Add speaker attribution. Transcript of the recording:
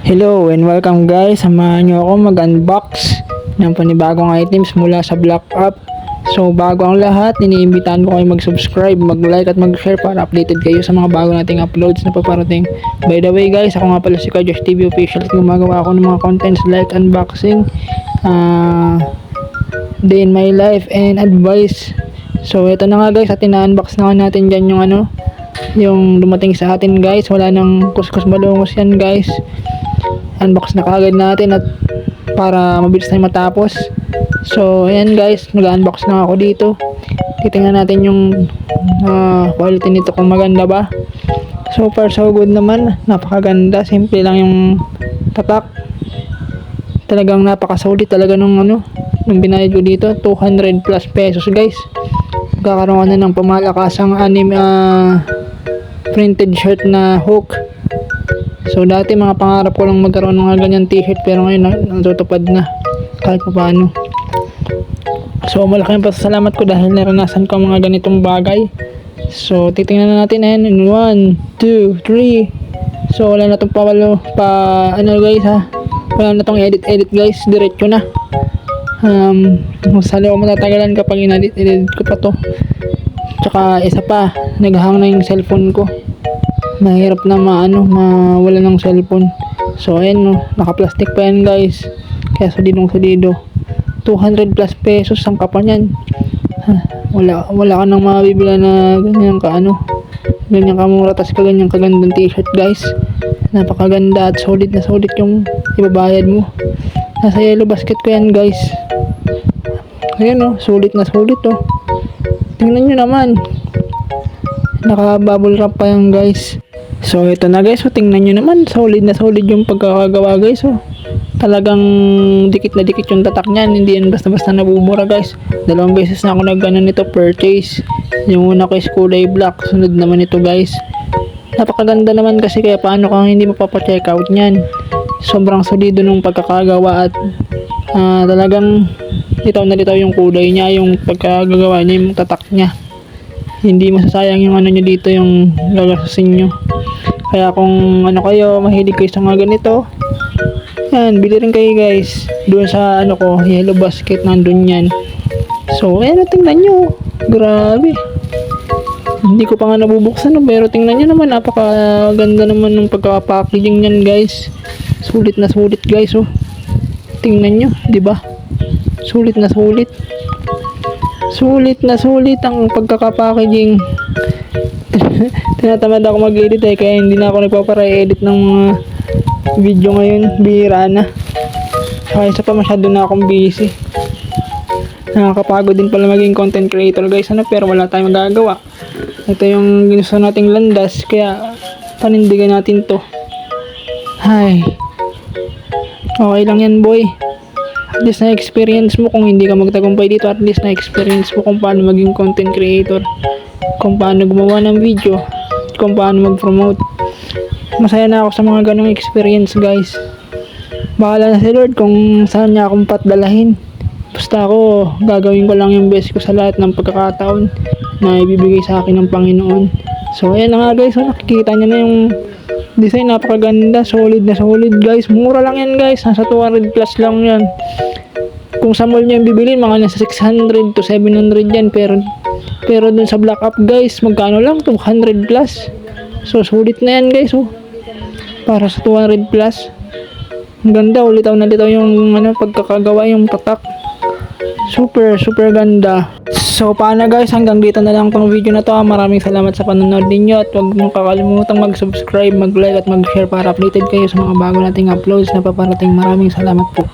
Speaker 1: Hello and welcome guys, samahan nyo ako mag-unbox ng panibagong items mula sa Black App. So bago ang lahat, iniimbitahan ko kayo mag-subscribe, mag-like at mag-share para updated kayo sa mga bago nating uploads na paparating. By the way guys, ako nga pala si Josh TV Official at gumagawa ako ng mga contents like unboxing, day in my life and advice. So ito na nga guys, at ina-unbox na natin dyan yung dumating sa atin guys. Wala nang kuskus malungos yan guys. Unbox na kagad natin at para mabilis tayo matapos. So ayan guys, nag-unbox na ako dito. Titingnan natin yung quality nito, kung maganda ba. So far so good naman, napakaganda. Simple lang yung tatak, talagang napakasulit talaga nung binayad ko dito. 200 plus pesos guys. Magkakaroon na ng pamalakasang printed shirt na hook. So dati mga pangarap ko lang magkaroon ng ganyan t-shirt, pero ngayon natutupad na kahit pa paano. So malaking pasalamat ko dahil naranasan ko mga ganitong bagay. So titingnan na natin in 1, 2, 3. So wala na tong guys ha. Wala na tong edit guys, diretso na. Sali ako matatagalan kapag in-edit ko pa to. Tsaka isa pa, naghang na yung cellphone ko. Mahirap na mawala ng cellphone. So ayan naka-plastic pa yan guys, kaya sulido. 200 plus pesos ang kapal yan. Wala ka nang mabibila na ganyan kamura, tas ganyan kagandang t-shirt guys. Napakaganda at solid na solid yung ibabayad mo. Nasa Yellow Basket ko yan guys. Ayan sulit na sulit tingnan nyo naman, naka bubble wrap pa yan guys. So ito na guys, tingnan nyo naman, solid na solid yung pagkakagawa guys. Talagang dikit na dikit yung tatak nyan, hindi yan basta-basta nabubura guys. 2 beses na ako nito purchase. Yung una ko is kulay black, sunod naman ito guys. Napakaganda naman kasi, kaya paano kang hindi mapapacheck out nyan. Sobrang solido nung pagkakagawa at talagang litaw na litaw yung kulay niya, yung pagkagagawa niya, yung tatak niya. Hindi masasayang yung nyo dito, yung gagastusin nyo. Kaya kung kayo, mahilig kayo sa mga ganito, yan, bili rin kayo guys. Doon sa Yellow Basket, nandun yan. So ayan, tingnan nyo, grabe. Hindi ko pa nga nabubuksan pero tingnan nyo naman, napakaganda naman ng pagka-packaging nyan guys. Sulit na sulit guys. Tingnan nyo, diba? Sulit na sulit. Sulit na sulit ang pagkaka-packaging. Tinatamad ako mag-edit kaya hindi na ako nagpapara-edit ng mga video ngayon. Bihira na. Kaya isa pa, masyado na akong busy. Nakakapagod din pala maging content creator guys, pero wala tayong magagawa. Ito yung ginusto nating landas, kaya panindigan natin to. Hay, okay lang yan boy. At least na-experience mo, kung hindi ka magtagumpay dito, at least na-experience mo kung paano maging content creator, kung paano gumawa ng video, kung paano mag-promote. Masaya na ako sa mga ganong experience guys. Bahala na si Lord kung saan niya akong patdalahin. Basta ako, gagawin ko lang yung best ko sa lahat ng pagkakataon na ibibigay sa akin ng Panginoon. So ayan na nga guys, nakikita nyo na yung design, napakaganda, solid na solid guys. Mura lang yan guys, nasa 200 plus lang yan. Kung sa mall nyo yung bibilin, mga nasa 600 to 700 yan, pero dun sa Black App guys, magkano lang, 200 plus. So sulit na yan guys para sa 200 plus. Ang ganda, litaw na litaw yung pagkakagawa, yung tatak. Super ganda. So paano guys, hanggang dito na lang tong video na to. Maraming salamat sa panonood ninyo, at huwag mong kakalimutang mag-subscribe, mag-like at mag-share para updated kayo sa mga bago nating uploads na paparating. Maraming salamat po.